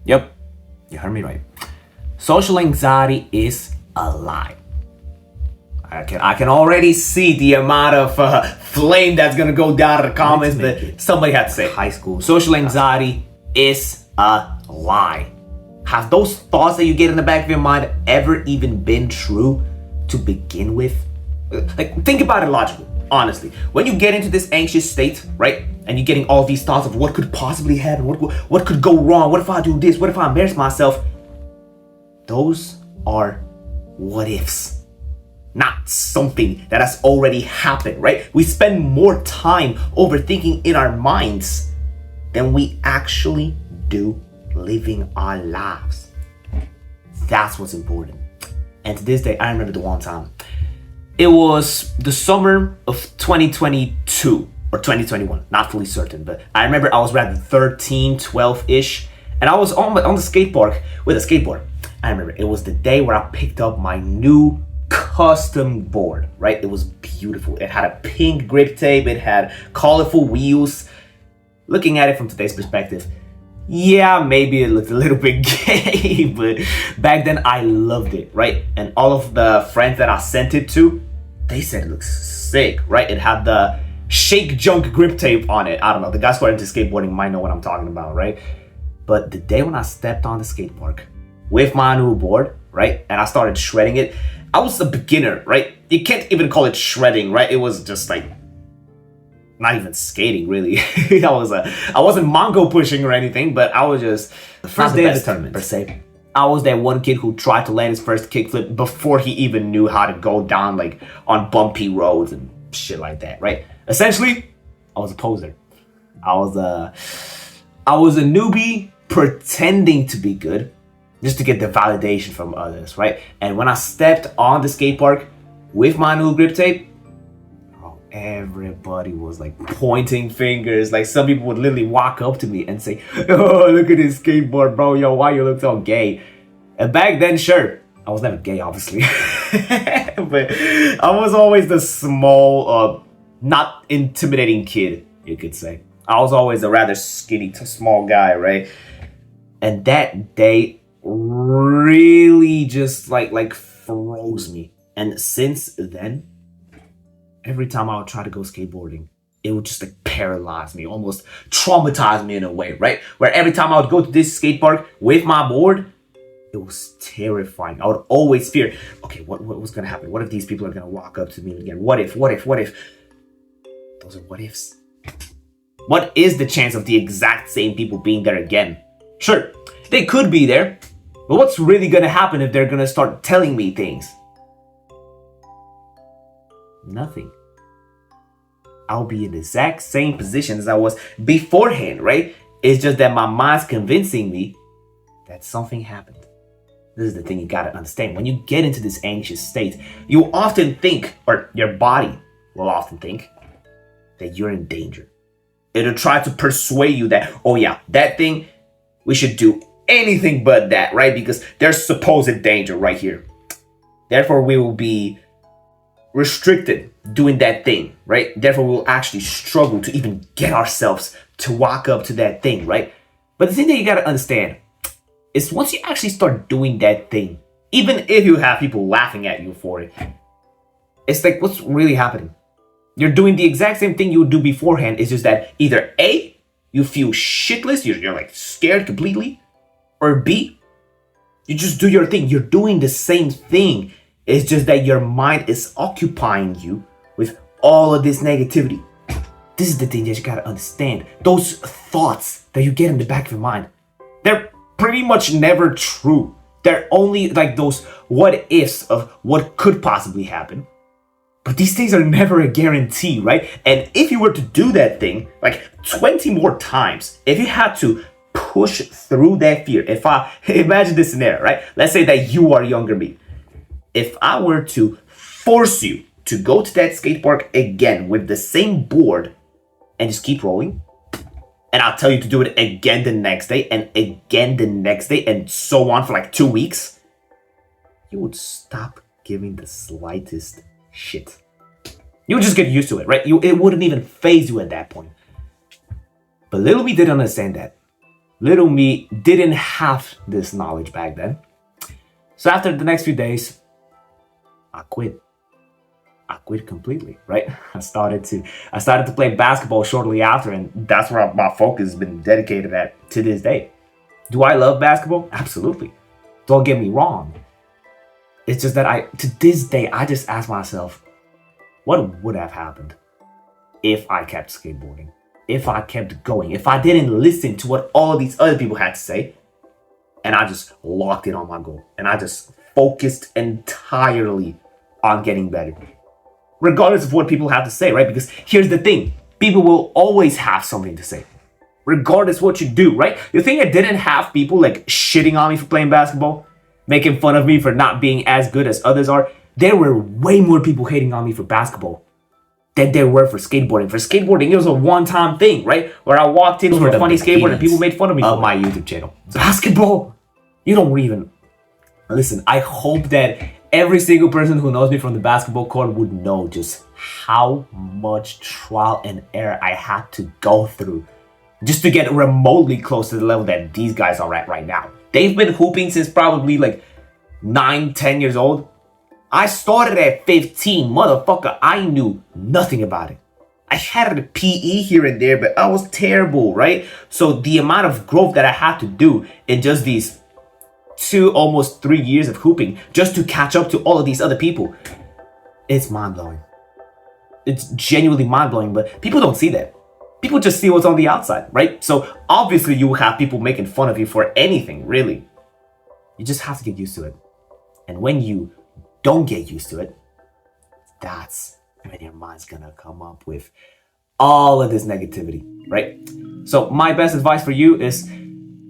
Yep, you heard me right. Social anxiety is a lie. I can already see the amount of flame that's gonna go down in the comments, but somebody had to say high school. Social anxiety is a lie. Have those thoughts that you get in the back of your mind ever even been true to begin with? Like, think about it logically, honestly. When you get into this anxious state, right, and you're getting all these thoughts of what could possibly happen, what could go wrong, what if I do this, what if I embarrass myself? Those are what ifs, not something that has already happened, right? We spend more time overthinking in our minds than we actually do living our lives. That's what's important. And to this day, I remember the one time. It was the summer of 2022 or 2021, not fully certain, but I remember I was around 13, 12-ish, and I was on the skate park with a skateboard. I remember it was the day where I picked up my new custom board, right? It was beautiful. It had a pink grip tape. It had colorful wheels. Looking at it from today's perspective, yeah, maybe it looked a little bit gay, but back then I loved it, right? And all of the friends that I sent it to, they said it looks sick, right? It had the shake junk grip tape on it. I don't know, the guys who are into skateboarding might know what I'm talking about, right? But the day when I stepped on the skate park with my new board, right, and I started shredding it, I was a beginner, right? You can't even call it shredding, right? It was just like not even skating, really. I wasn't Mongo pushing or anything, but I was just the first day of the tournament per se. I was that one kid who tried to land his first kickflip before he even knew how to go down like on bumpy roads and shit like that, right? Essentially, I was a poser. I was a newbie pretending to be good just to get the validation from others, right? And when I stepped on the skate park with my new grip tape, everybody was like pointing fingers. Like, some people would literally walk up to me and say, "Oh, look at this skateboard, bro. Yo, why you look so gay?" And back then, sure, I was never gay, obviously. But I was always the small, not intimidating kid, you could say. I was always a rather skinny to small guy, right? And that day really just like froze me. And since then, every time I would try to go skateboarding, it would just like paralyze me, almost traumatize me in a way, right? Where every time I would go to this skate park with my board, it was terrifying. I would always fear, okay, what was gonna happen? What if these people are gonna walk up to me again? What if? Those are what ifs. What is the chance of the exact same people being there again? Sure, they could be there, but what's really gonna happen if they're gonna start telling me things? Nothing. I'll be in the exact same position as I was beforehand, right? It's just that my mind's convincing me that something happened. This is the thing you gotta understand. When you get into this anxious state, you often think, or your body will often think, that you're in danger. It'll try to persuade you that, oh yeah, that thing, we should do anything but that, right? Because there's supposed danger right here. Therefore, we will be restricted doing that thing, right? Therefore, we'll actually struggle to even get ourselves to walk up to that thing, right? But the thing that you gotta understand is once you actually start doing that thing, even if you have people laughing at you for it, it's like, what's really happening? You're doing the exact same thing you would do beforehand. It's just that either A, you feel shitless, you're like scared completely, or B, you just do your thing. You're doing the same thing. It's just that your mind is occupying you with all of this negativity. This is the thing that you gotta understand. Those thoughts that you get in the back of your mind, they're pretty much never true. They're only like those what ifs of what could possibly happen. But these things are never a guarantee, right? And if you were to do that thing like 20 more times, if you had to push through that fear, if I imagine this scenario, right? Let's say that you are younger me. If I were to force you to go to that skate park again with the same board and just keep rolling, and I'll tell you to do it again the next day and again the next day and so on for like 2 weeks, you would stop giving the slightest shit. You would just get used to it, right? It wouldn't even faze you at that point. But little we didn't understand that Little me didn't have this knowledge back then. So after the next few days, I quit. I quit completely, right? I started to play basketball shortly after, and that's where my focus has been dedicated at to this day. Do I love basketball? Absolutely. Don't get me wrong. It's just that to this day, I just ask myself, what would have happened if I kept skateboarding? If I kept going? If I didn't listen to what all of these other people had to say, and I just locked in on my goal, and I just focused entirely on getting better. Regardless of what people have to say, right? Because here's the thing. People will always have something to say. Regardless what you do, right? You think I didn't have people like shitting on me for playing basketball? Making fun of me for not being as good as others are? There were way more people hating on me for basketball than there were for skateboarding. For skateboarding, it was a one-time thing, right? Where I walked in for a funny skateboard and people made fun of me for my YouTube channel. Basketball? You don't even... Listen, I hope that every single person who knows me from the basketball court would know just how much trial and error I had to go through just to get remotely close to the level that these guys are at right now. They've been hooping since probably like 9, 10 years old. I started at 15, motherfucker. I knew nothing about it. I had a PE here and there, but I was terrible, right? So the amount of growth that I had to do in just these 2, almost 3 years of hooping just to catch up to all of these other people, it's mind-blowing. It's genuinely mind-blowing, but people don't see that. People just see what's on the outside, right? So obviously you will have people making fun of you for anything, really. You just have to get used to it. And when you don't get used to it, that's when your mind's gonna come up with all of this negativity, right? So my best advice for you is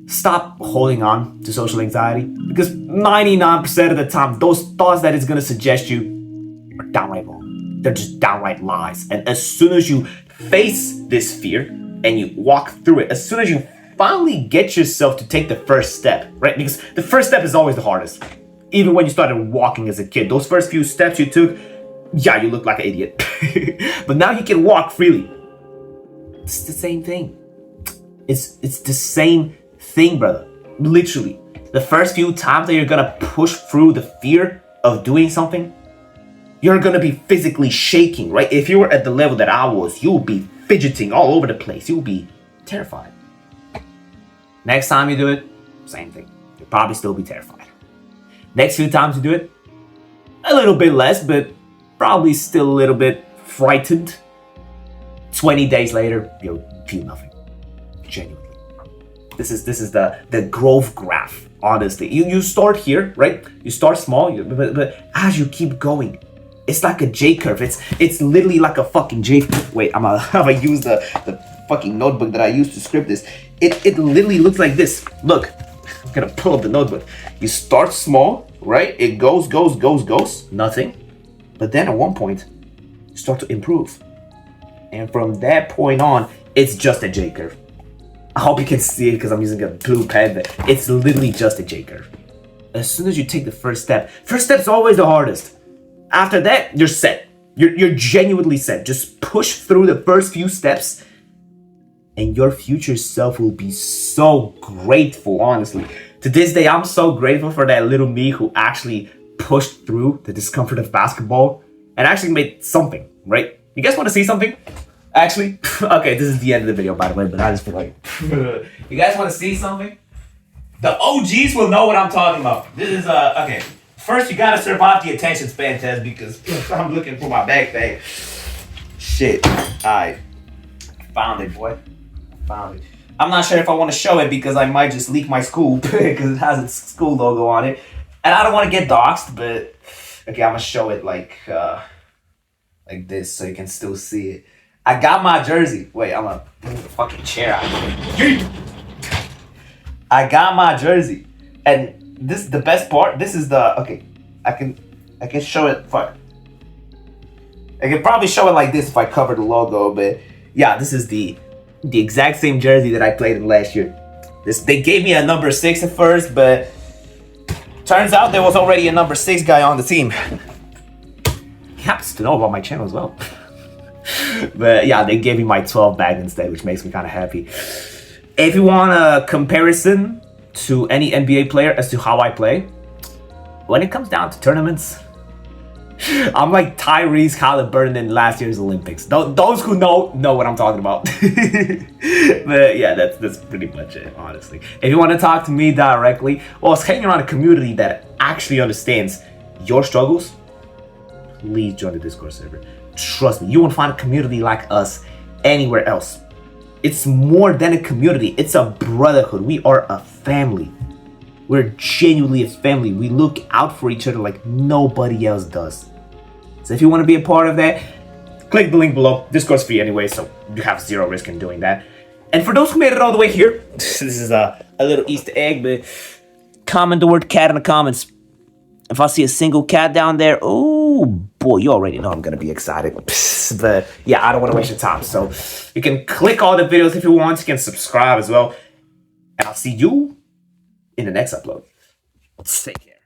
stop holding on to social anxiety, because 99% of the time, those thoughts that it's gonna suggest you are downright wrong. They're just downright lies. And as soon as you face this fear and you walk through it, as soon as you finally get yourself to take the first step, right? Because the first step is always the hardest. Even when you started walking as a kid, those first few steps you took, yeah, you look like an idiot. But now you can walk freely. It's the same thing. It's the same thing, brother. Literally. The first few times that you're gonna push through the fear of doing something, you're gonna be physically shaking, right? If you were at the level that I was, you'll be fidgeting all over the place. You'll be terrified. Next time you do it, same thing. You'll probably still be terrified. Next few times you do it, a little bit less, but probably still a little bit frightened. 20 days later, you'll feel nothing. Genuinely. This is the growth graph, honestly. You start here, right? You start small, but as you keep going, it's like a J curve. It's literally like a fucking J. Wait, I'm gonna use the fucking notebook that I used to script this. It literally looks like this. Look, I'm gonna pull up the notebook. You start small, right? It goes, nothing. But then at one point, you start to improve. And from that point on, it's just a J curve. I hope you can see it because I'm using a blue pen, but it's literally just a J curve. As soon as you take the first step's always the hardest. After that, you're set. You're genuinely set. Just push through the first few steps and your future self will be so grateful, honestly. To this day, I'm so grateful for that little me who actually pushed through the discomfort of basketball and actually made something, right? You guys want to see something? Actually, okay, this is the end of the video, by the way, but I just feel like, you guys want to see something? The OGs will know what I'm talking about. This is, okay. First, you gotta survive the attention span test because I'm looking for my backpack. Shit, I found it, boy. Found it. I'm not sure if I want to show it because I might just leak my school because it has its school logo on it. And I don't want to get doxxed, but okay, I'm gonna show it like this so you can still see it. I got my jersey. Wait, I'm gonna move the fucking chair out of here. I got my jersey. And this is the best part. This is the, okay, I can show it. Fuck. I can probably show it like this if I cover the logo, but yeah, this is the exact same jersey that I played in last year. They gave me a number 6 at first, but turns out there was already a number 6 guy on the team. He happens to know about my channel as well. But yeah, they gave me my 12 bag instead, which makes me kind of happy. If you want a comparison to any NBA player as to how I play, when it comes down to tournaments, I'm like Tyrese Halliburton in last year's Olympics. Those who know what I'm talking about. But yeah, that's pretty much it, honestly. If you want to talk to me directly, well, it's hanging around a community that actually understands your struggles, please join the Discord server. Trust me, you won't find a community like us anywhere else. It's more than a community. It's a brotherhood. We are a family. We're genuinely a family. We look out for each other like nobody else does. So if you want to be a part of that, click the link below. Discord's free anyway, so you have zero risk in doing that. And for those who made it all the way here, this is a little Easter egg, but comment the word cat in the comments. If I see a single cat down there, oh boy, you already know I'm gonna be excited. But yeah, I don't want to waste your time. So you can click all the videos if you want. You can subscribe as well. And I'll see you in the next upload. Take care.